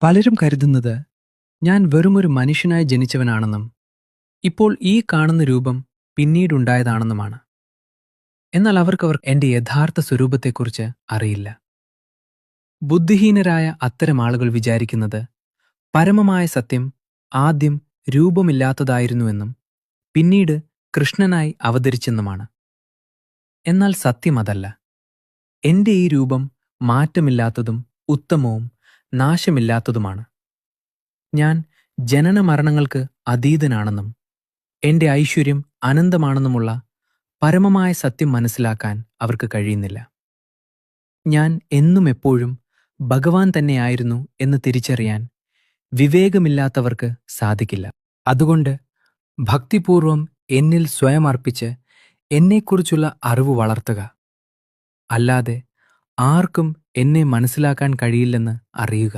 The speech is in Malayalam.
പലരും കരുതുന്നത് ഞാൻ വെറുമൊരു മനുഷ്യനായി ജനിച്ചവനാണെന്നും ഇപ്പോൾ ഈ കാണുന്ന രൂപം പിന്നീടുണ്ടായതാണെന്നുമാണ്. എന്നാൽ അവർക്കവർ എൻ്റെ യഥാർത്ഥ സ്വരൂപത്തെക്കുറിച്ച് അറിയില്ല. ബുദ്ധിഹീനരായ അത്തരം ആളുകൾ വിചാരിക്കുന്നത് പരമമായ സത്യം ആദ്യം രൂപമില്ലാത്തതായിരുന്നുവെന്നും പിന്നീട് കൃഷ്ണനായി അവതരിച്ചെന്നുമാണ്. എന്നാൽ സത്യം അതല്ല. എൻ്റെ ഈ രൂപം മാറ്റമില്ലാത്തതും ഉത്തമവും നാശമില്ലാത്തതുമാണ്. ഞാൻ ജനനമരണങ്ങൾക്ക് അതീതനാണെന്നും എൻ്റെ ഐശ്വര്യം അനന്തമാണെന്നുമുള്ള പരമമായ സത്യം മനസ്സിലാക്കാൻ അവർക്ക് കഴിയുന്നില്ല. ഞാൻ എന്നും എപ്പോഴും ഭഗവാൻ തന്നെയായിരുന്നു എന്ന് തിരിച്ചറിയാൻ വിവേകമില്ലാത്തവർക്ക് സാധിക്കില്ല. അതുകൊണ്ട് ഭക്തിപൂർവം എന്നിൽ സ്വയം അർപ്പിച്ച് എന്നെക്കുറിച്ചുള്ള അറിവ് വളർത്തുക. അല്ലാതെ ആർക്കും എന്നെ മനസ്സിലാക്കാൻ കഴിയില്ലെന്ന് അറിയുക.